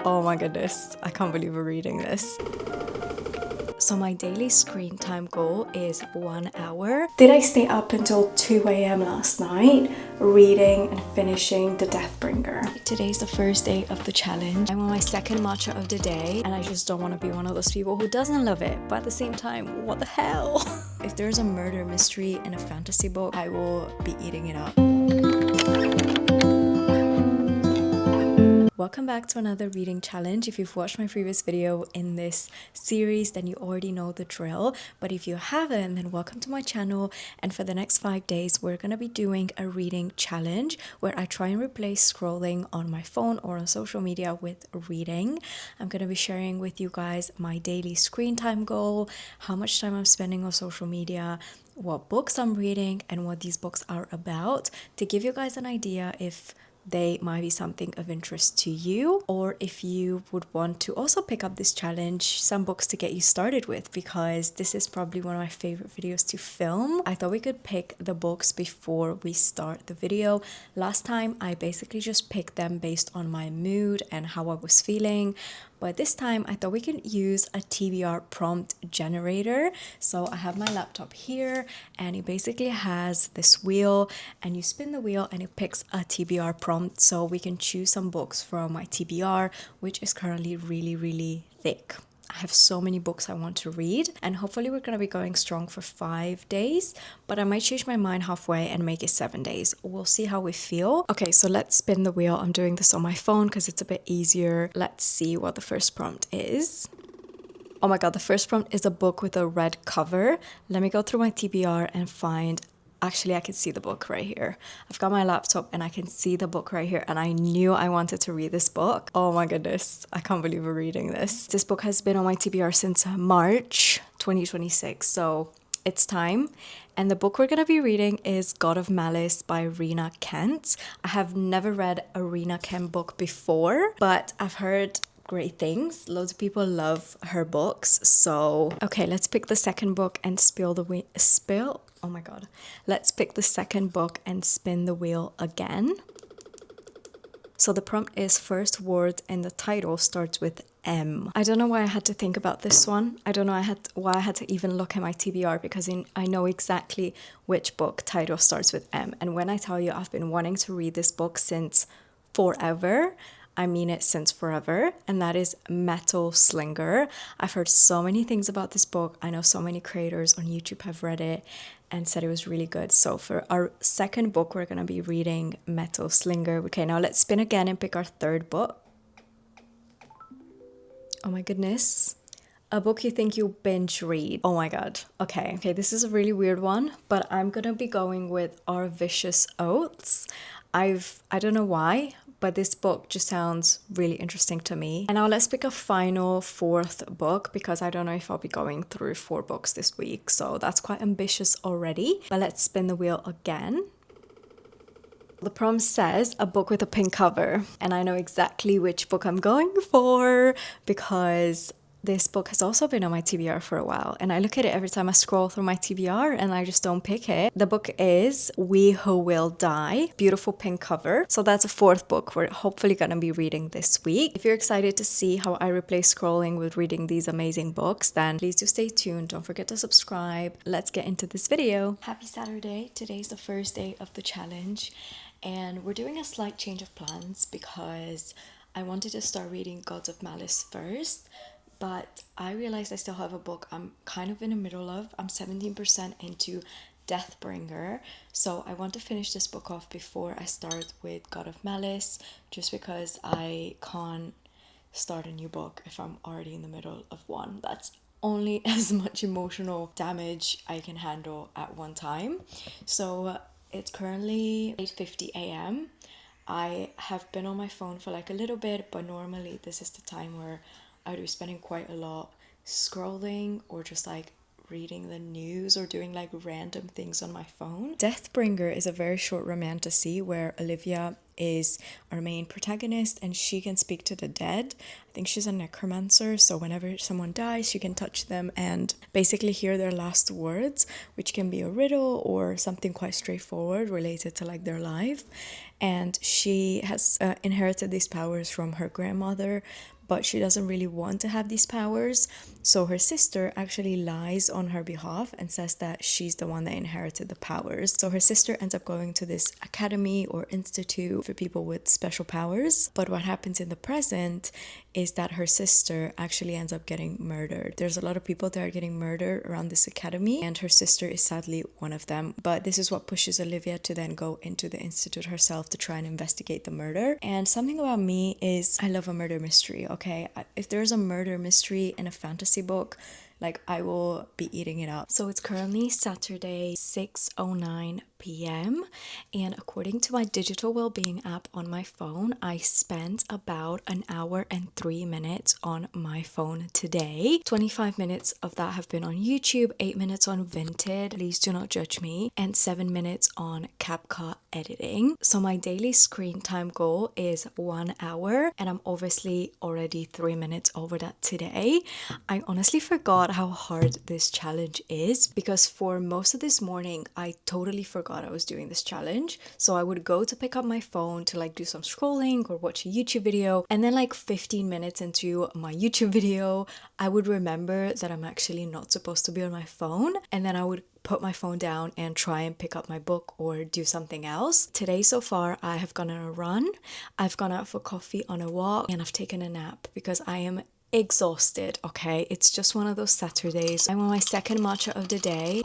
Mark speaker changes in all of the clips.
Speaker 1: Oh my goodness, I can't believe we're reading this. So my daily screen time goal is 1 hour. Did I stay up until 2 a.m. last night reading and finishing The Deathbringer? Today's the first day of the challenge. I'm on my second matcha of the day and I just don't want to be one of those people who doesn't love it, but at the same time, what the hell? If there's a murder mystery in a fantasy book, I will be eating it up. Welcome back to another reading challenge. If you've watched my previous video in this series, then you already know the drill. But if you haven't, then welcome to my channel. And for the next 5 days, we're going to be doing a reading challenge where I try and replace scrolling on my phone or on social media with reading. I'm going to be sharing with you guys my daily screen time goal, how much time I'm spending on social media, what books I'm reading, and what these books are about, to give you guys an idea if they might be something of interest to you, or if you would want to also pick up this challenge, some books to get you started with, because this is probably one of my favorite videos to film. I thought we could pick the books before we start the video. Last time I basically just picked them based on my mood and how I was feeling. But this time I thought we could use a TBR prompt generator. So I have my laptop here and it basically has this wheel and you spin the wheel and it picks a TBR prompt. So we can choose some books from my TBR, which is currently really thick. I have so many books I want to read and hopefully we're going to be going strong for 5 days, but I might change my mind halfway and make it 7 days. We'll see how we feel. Okay, so let's spin the wheel. I'm doing this on my phone because it's a bit easier. Let's see what the first prompt is. Oh my god, the first prompt is a book with a red cover. Let me go through my TBR and find. Actually, I can see the book right here. I've got my laptop and I can see the book right here and I knew I wanted to read this book. Oh my goodness, I can't believe we're reading this. This book has been on my TBR since March 2026, so it's time. And the book we're going to be reading is God of Malice by Rina Kent. I have never read a Rina Kent book before, but I've heard great things. Loads of people love her books. So, okay, let's pick the second book and oh my god. Let's pick the second book and spin the wheel again. So the prompt is first word in the title starts with M. I don't know why I had to think about this one. I don't know why I had to even look at my TBR because I know exactly which book title starts with M. And when I tell you I've been wanting to read this book since forever, I mean it since forever, and that is Metal Slinger. I've heard so many things about this book. I know so many creators on YouTube have read it and said it was really good. So for our second book, we're going to be reading Metal Slinger. Okay, now let's spin again and pick our third book. Oh my goodness. A book you think you'll binge read. Oh my god. Okay, this is a really weird one, but I'm gonna be going with Our Vicious Oaths. I don't know why, but this book just sounds really interesting to me. And now let's pick a final fourth book because I don't know if I'll be going through 4 books this week, so that's quite ambitious already. But let's spin the wheel again. The prompt says a book with a pink cover, and I know exactly which book I'm going for because this book has also been on my TBR for a while, and I look at it every time I scroll through my TBR and I just don't pick it. The book is We Who Will Die, beautiful pink cover. So that's a fourth book we're hopefully gonna be reading this week. If you're excited to see how I replace scrolling with reading these amazing books, then please do stay tuned. Don't forget to subscribe. Let's get into this video. Happy Saturday. Today's the first day of the challenge, and we're doing a slight change of plans because I wanted to start reading Gods of Malice first, but I realized I still have a book I'm kind of in the middle of. I'm 17% into Deathbringer, so I want to finish this book off before I start with God of Malice, just because I can't start a new book if I'm already in the middle of one. That's only as much emotional damage I can handle at one time. So it's currently 8:50 a.m. I have been on my phone for like a little bit, but normally this is the time where I'd be spending quite a lot scrolling or just like reading the news or doing like random things on my phone. Deathbringer is a very short romantasy where Olivia is our main protagonist and she can speak to the dead. I think she's a necromancer, so whenever someone dies she can touch them and basically hear their last words, which can be a riddle or something quite straightforward related to like their life. and she has inherited these powers from her grandmother, but she doesn't really want to have these powers. So her sister actually lies on her behalf and says that she's the one that inherited the powers. So her sister ends up going to this academy or institute for people with special powers. But what happens in the present is that her sister actually ends up getting murdered. There's a lot of people that are getting murdered around this academy, and her sister is sadly one of them. But this is what pushes Olivia to then go into the institute herself to try and investigate the murder. And something about me is I love a murder mystery, okay? If there's a murder mystery in a fantasy book, like, I will be eating it up. So it's currently Saturday, 6:09 p.m. and according to my digital well-being app on my phone, I spent about an hour and 3 minutes on my phone today. 25 minutes of that have been on YouTube, 8 minutes on Vinted, please do not judge me, and 7 minutes on CapCut editing. So my daily screen time goal is 1 hour, and I'm obviously already 3 minutes over that today. I honestly forgot how hard this challenge is, because for most of this morning I totally forgot I was doing this challenge. So I would go to pick up my phone to like do some scrolling or watch a YouTube video, and then like 15 minutes into my YouTube video I would remember that I'm actually not supposed to be on my phone, and then I would put my phone down and try and pick up my book or do something else. Today so far I have gone on a run, I've gone out for coffee on a walk, and I've taken a nap because I am exhausted, okay? It's just one of those Saturdays. I'm on my second matcha of the day.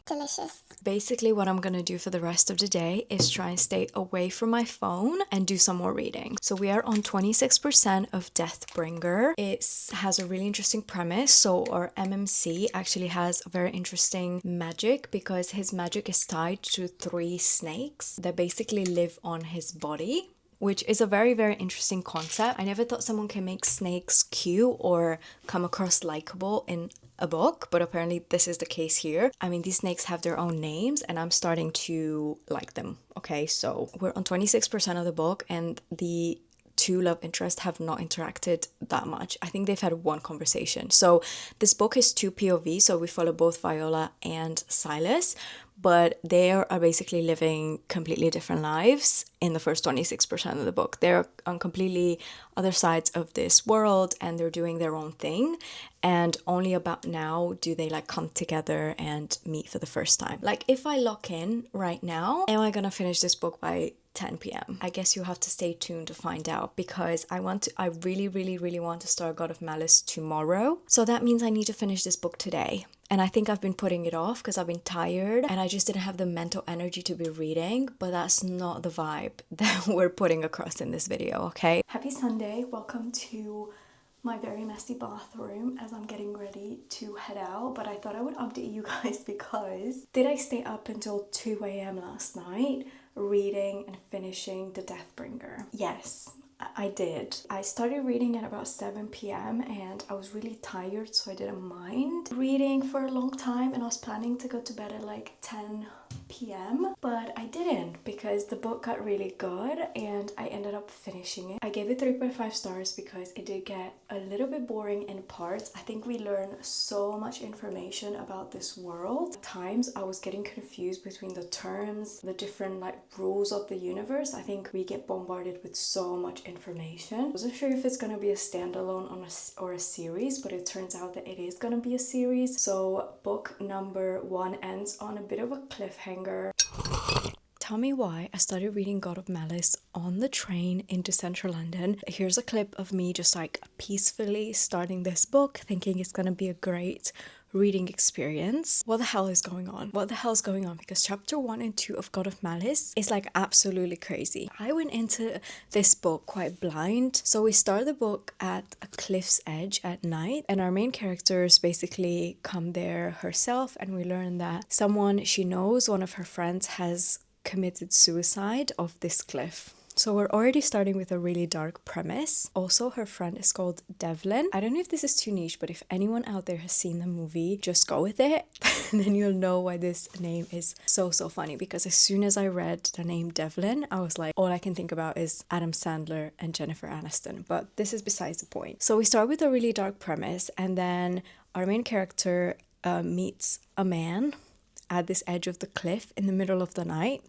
Speaker 1: Delicious. Basically what I'm gonna do for the rest of the day is try and stay away from my phone and do some more reading. So we are on 26% of Deathbringer. It has a really interesting premise. So our MMC actually has a very interesting magic, because his magic is tied to 3 snakes that basically live on his body, which is a very, very interesting concept. I never thought someone can make snakes cute or come across likable in a book, but apparently this is the case here. I mean, these snakes have their own names and I'm starting to like them. Okay, so we're on 26% of the book, and the 2 love interests have not interacted that much. I think they've had 1 conversation. So this book is 2 POV, so we follow both Viola and Silas, but they are basically living completely different lives in the first 26% of the book. They're on completely other sides of this world and they're doing their own thing, and only about now do they like come together and meet for the first time. Like, if I lock in right now, am I gonna finish this book by 10 p.m? I guess you have to stay tuned to find out, because I really want to start God of Malice tomorrow. So that means I need to finish this book today. And I think I've been putting it off because I've been tired and I just didn't have the mental energy to be reading, but that's not the vibe that we're putting across in this video, okay? Happy Sunday, welcome to my very messy bathroom as I'm getting ready to head out. But I thought I would update you guys because did I stay up until 2 a.m. last night reading and finishing the Deathbringer? Yes, I did. I started reading at about 7 p.m. and I was really tired, so I didn't mind reading for a long time, and I was planning to go to bed at like 10 p.m. but I didn't, because the book got really good and I ended up finishing it. I gave it 3.5 stars because it did get a little bit boring in parts. I think we learn so much information about this world. At times I was getting confused between the terms, the different like rules of the universe. I think we get bombarded with so much information. I wasn't sure if it's gonna be a standalone or a series, but it turns out that it is gonna be a series. So book number 1 ends on a bit of a cliffhanger. Tell me why I started reading God of Malice on the train into central London. Here's a clip of me just like peacefully starting this book, thinking it's gonna be a great reading experience. What the hell is going on? What the hell is going on? Because chapter 1 and 2 of God of Malice is like absolutely crazy. I went into this book quite blind. So we start the book at a cliff's edge at night, and our main characters basically come there herself, and we learn that someone she knows, one of her friends, has committed suicide off this cliff. So we're already starting with a really dark premise. Also, her friend is called Devlin. I don't know if this is too niche, but if anyone out there has seen the movie, just go with it. Then you'll know why this name is so funny. Because as soon as I read the name Devlin, I was like, all I can think about is Adam Sandler and Jennifer Aniston. But this is besides the point. So we start with a really dark premise, and then our main character meets a man at this edge of the cliff in the middle of the night,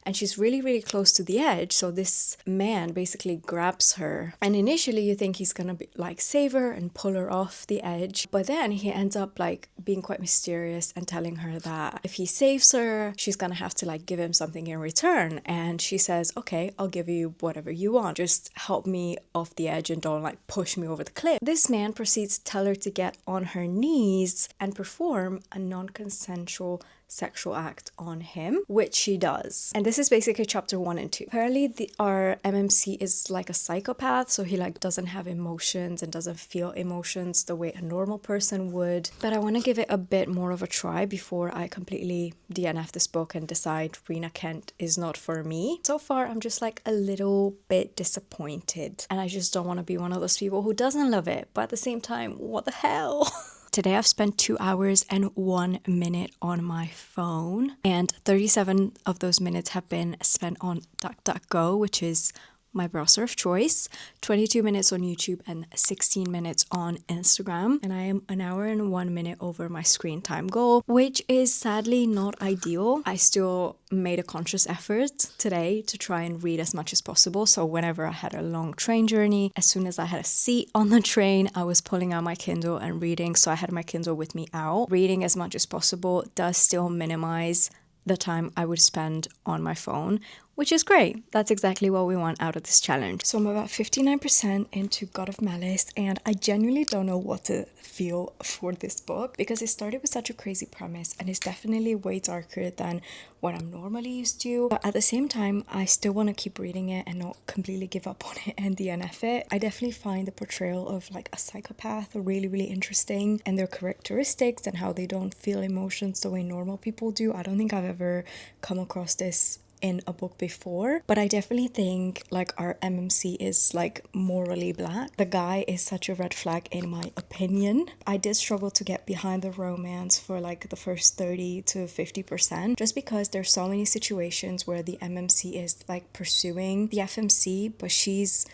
Speaker 1: and she's really, really close to the edge. So this man basically grabs her, and initially you think he's gonna be like save her and pull her off the edge, but then he ends up like being quite mysterious and telling her that if he saves her, she's gonna have to like give him something in return. And she says, okay, I'll give you whatever you want, just help me off the edge and don't like push me over the cliff. This man proceeds to tell her to get on her knees and perform a non-consensual sexual act on him, which she does. And this is basically chapter 1 and 2. Apparently our MMC is like a psychopath, so he like doesn't have emotions and doesn't feel emotions the way a normal person would. But I want to give it a bit more of a try before I completely DNF this book and decide Rena Kent is not for me. So far I'm just like a little bit disappointed, and I just don't want to be one of those people who doesn't love it, but at the same time, what the hell? Today I've spent 2 hours and 1 minute on my phone, and 37 of those minutes have been spent on DuckDuckGo, which is my browser of choice, 22 minutes on YouTube, and 16 minutes on Instagram. And I am 1 hour and 1 minute over my screen time goal, which is sadly not ideal. I still made a conscious effort today to try and read as much as possible. So whenever I had a long train journey, as soon as I had a seat on the train, I was pulling out my Kindle and reading. So I had my Kindle with me out. Reading as much as possible does still minimize the time I would spend on my phone, which is great. That's exactly what we want out of this challenge. So I'm about 59% into God of Malice, and I genuinely don't know what to feel for this book because it started with such a crazy premise and it's definitely way darker than what I'm normally used to. But at the same time, I still want to keep reading it and not completely give up on it and DNF it. I definitely find the portrayal of like a psychopath really, really interesting, and their characteristics and how they don't feel emotions the way normal people do. I don't think I've ever come across this in a book before, but I definitely think like our MMC is like morally black. The guy is such a red flag in my opinion. I did struggle to get behind the romance for like the first 30 to 50% just because there's so many situations where the MMC is like pursuing the FMC, but she's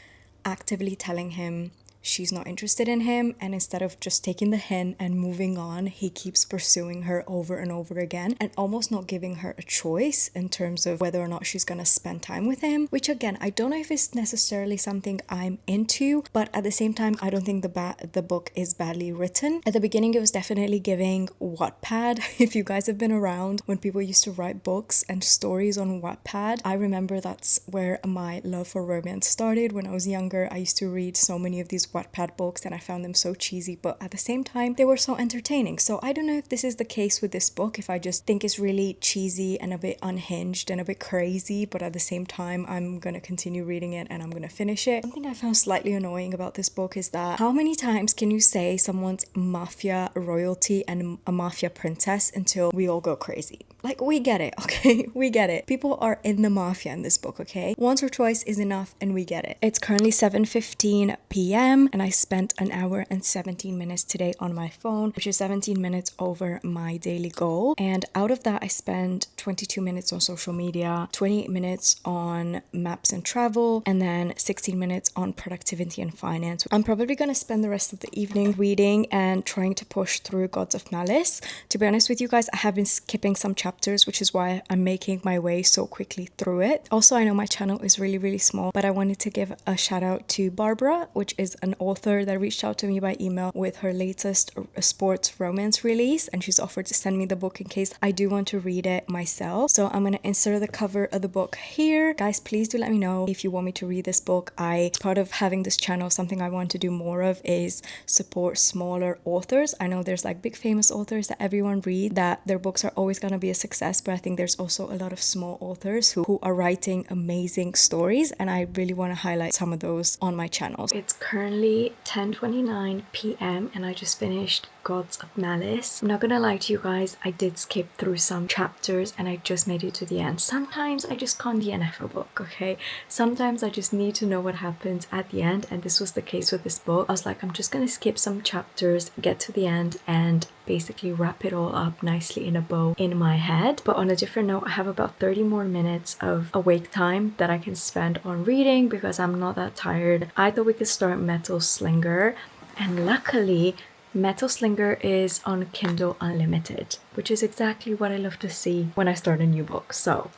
Speaker 1: actively telling him she's not interested in him, and instead of just taking the hint and moving on, he keeps pursuing her over and over again and almost not giving her a choice in terms of whether or not she's gonna spend time with him, which again, I don't know if it's necessarily something I'm into, but at the same time, I don't think the book is badly written. At the beginning, it was definitely giving Wattpad. If you guys have been around when people used to write books and stories on Wattpad, I remember that's where my love for romance started. When I was younger, I used to read so many of these Wattpad books and I found them so cheesy, but at the same time they were so entertaining. So I don't know if this is the case with this book, if I just think it's really cheesy and a bit unhinged and a bit crazy, but at the same time I'm gonna continue reading it and I'm gonna finish it. Something I found slightly annoying about this book is that how many times can you say someone's mafia royalty and a mafia princess until we all go crazy? Like, we get it, okay? We get it. People are in the mafia in this book, okay? Once or twice is enough and we get it. It's currently 7:15 p.m. and I spent 1 hour and 17 minutes today on my phone, which is 17 minutes over my daily goal. And out of that, I spent 22 minutes on social media, 28 minutes on maps and travel, and then 16 minutes on productivity and finance. I'm probably going to spend the rest of the evening reading and trying to push through Gods of Malice. To be honest with you guys, I have been skipping some chapters, which is why I'm making my way so quickly through it. Also, I know my channel is really, really small, but I wanted to give a shout out to Barbara, which is an author that reached out to me by email with her latest sports romance release, and she's offered to send me the book in case I do want to read it myself. So I'm gonna insert the cover of the book here. Guys, please do let me know if you want me to read this book. Part of having this channel, something I want to do more of is support smaller authors. I know there's like big famous authors that everyone read, that their books are always gonna be a success, but I think there's also a lot of small authors who are writing amazing stories, and I really want to highlight some of those on my channel. It's currently 10:29 p.m. and I just finished Gods of Malice. I'm not gonna lie to you guys, I did skip through some chapters and I just made it to the end. Sometimes I just can't DNF a book, okay? Sometimes I just need to know what happens at the end, and this was the case with this book. I was like, I'm just gonna skip some chapters, get to the end, and basically wrap it all up nicely in a bow in my head. But on a different note, I have about 30 more minutes of awake time that I can spend on reading because I'm not that tired. I thought we could start Metal Slinger, and luckily Metal Slinger is on Kindle Unlimited, which is exactly what I love to see when I start a new book. So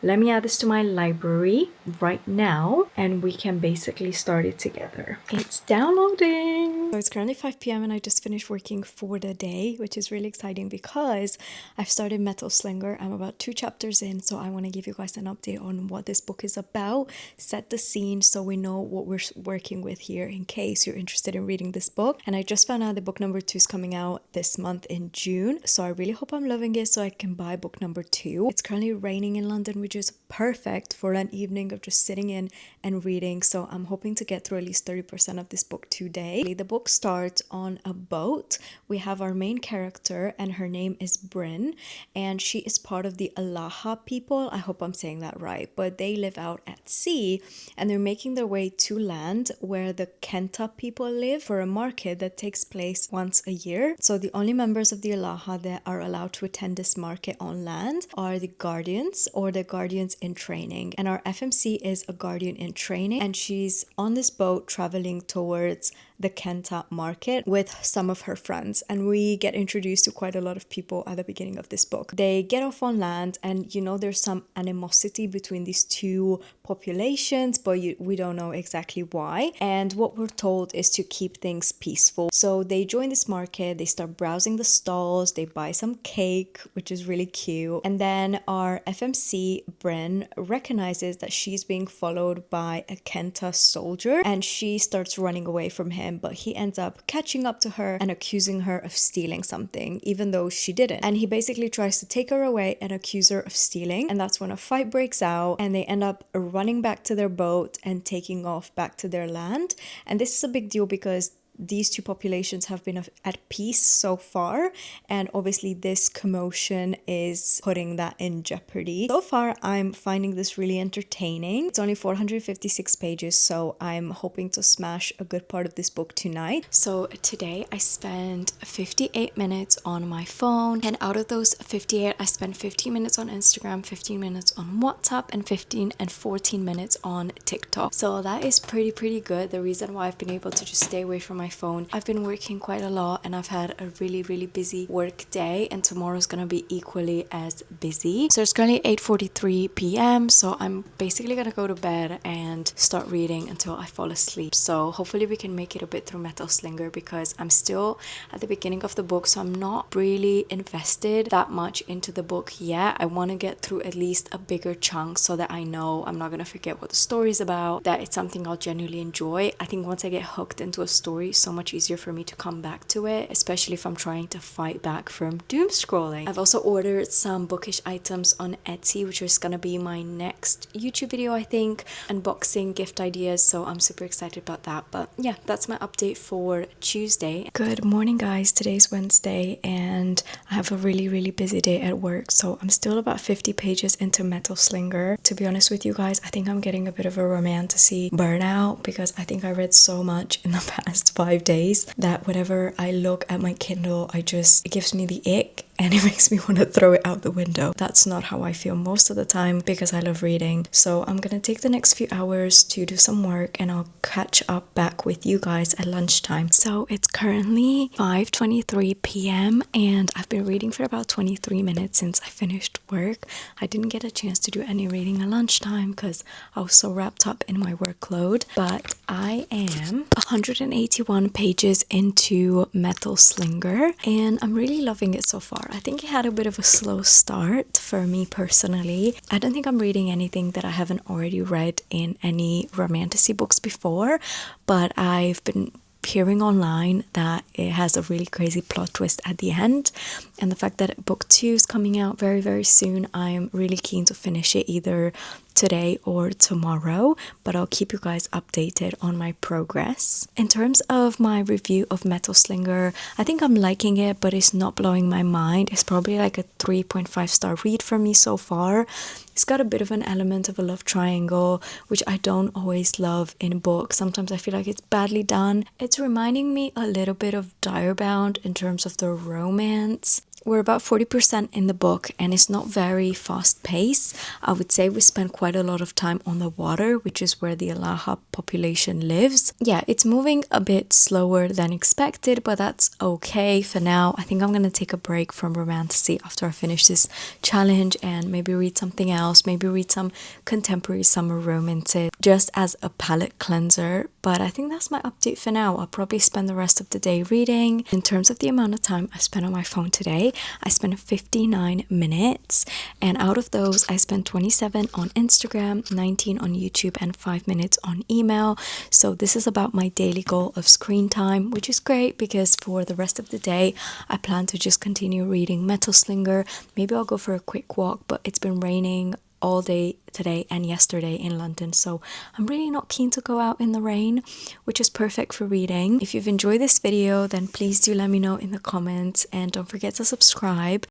Speaker 1: let me add this to my library right now and we can basically start it together. It's downloading. So it's currently 5 p.m. and I just finished working for the day, which is really exciting because I've started Metal Slinger. I'm about 2 chapters in, so I want to give you guys an update on what this book is about, set the scene so we know what we're working with here in case you're interested in reading this book. And I just found out that book number 2 is coming out this month in June, so I really hope I'm loving it so I can buy book number 2. It's currently raining in London, which is perfect for an evening of just sitting in and reading, so I'm hoping to get through at least 30% of this book today. The book starts on a boat. We have our main character and her name is Bryn, and she is part of the Alaha people. I hope I'm saying that right, but they live out at sea and they're making their way to land where the Kenta people live for a market that takes place once a year. So the only members of the Alaha that are allowed to attend this market on land are the guardians or the guardians in training, and our FMC is a guardian in training, and she's on this boat traveling towards the Kenta market with some of her friends, and we get introduced to quite a lot of people at the beginning of this book. They get off on land and there's some animosity between these two populations, but we don't know exactly why, and what we're told is to keep things peaceful. So they join this market, they start browsing the stalls, they buy some cake, which is really cute, and then our FMC Bryn recognizes that she's being followed by a Kenta soldier and she starts running away from him, but he ends up catching up to her and accusing her of stealing something even though she didn't, and he basically tries to take her away and accuse her of stealing, and that's when a fight breaks out and they end up running back to their boat and taking off back to their land. And this is a big deal because these two populations have been at peace so far, and obviously this commotion is putting that in jeopardy. So far, I'm finding this really entertaining. It's only 456 pages, so I'm hoping to smash a good part of this book tonight. So today I spent 58 minutes on my phone, and out of those 58, I spent 15 minutes on Instagram, 15 minutes on WhatsApp, and 15 and 14 minutes on TikTok. So that is pretty good. The reason why I've been able to just stay away from my phone, I've been working quite a lot and I've had a really busy work day, and tomorrow's gonna be equally as busy. So it's currently 8:43 p.m. so I'm basically gonna go to bed and start reading until I fall asleep. So hopefully we can make it a bit through Metal Slinger because I'm still at the beginning of the book, so I'm not really invested that much into the book yet. I want to get through at least a bigger chunk so that I know I'm not gonna forget what the story is about, that it's something I'll genuinely enjoy. I think once I get hooked into a story, so much easier for me to come back to it, especially if I'm trying to fight back from doom scrolling. I've also ordered some bookish items on Etsy, which is gonna be my next YouTube video, I think, unboxing gift ideas, so I'm super excited about that. But yeah, that's my update for Tuesday. Good morning guys, today's Wednesday and I have a really busy day at work, so I'm still about 50 pages into Metal Slinger. To be honest with you guys, I think I'm getting a bit of a romantasy burnout because I think I read so much in the past 5 days that whenever I look at my Kindle, it gives me the ick and it makes me want to throw it out the window. That's not how I feel most of the time because I love reading. So I'm gonna take the next few hours to do some work and I'll catch up back with you guys at lunchtime. So it's currently 5:23 p.m. and I've been reading for about 23 minutes since I finished work. I didn't get a chance to do any reading at lunchtime because I was so wrapped up in my workload, but I am 181 pages into Metal Slinger and I'm really loving it so far. I think it had a bit of a slow start for me personally. I don't think I'm reading anything that I haven't already read in any romantasy books before, but I've been hearing online that it has a really crazy plot twist at the end, and the fact that book 2 is coming out very soon, I'm really keen to finish it either today or tomorrow, but I'll keep you guys updated on my progress. In terms of my review of Metal Slinger, I think I'm liking it, but it's not blowing my mind. It's probably like a 3.5 star read for me so far. It's got a bit of an element of a love triangle, which I don't always love in books. Sometimes I feel like it's badly done. It's reminding me a little bit of Diary Bound in terms of the romance. We're about 40% in the book and it's not very fast paced. I would say we spend quite a lot of time on the water, which is where the Alaha population lives. Yeah, it's moving a bit slower than expected, but that's okay for now. I think I'm gonna take a break from romantasy after I finish this challenge and maybe read something else, maybe read some contemporary summer romances just as a palette cleanser. But I think that's my update for now. I'll probably spend the rest of the day reading. In terms of the amount of time I spent on my phone today, I spent 59 minutes, and out of those I spent 27 on Instagram, 19 on YouTube, and 5 minutes on email. So this is about my daily goal of screen time, which is great because for the rest of the day I plan to just continue reading Metal Slinger. Maybe I'll go for a quick walk, but it's been raining all day today and yesterday in London, so I'm really not keen to go out in the rain, which is perfect for reading. If you've enjoyed this video, then please do let me know in the comments and don't forget to subscribe.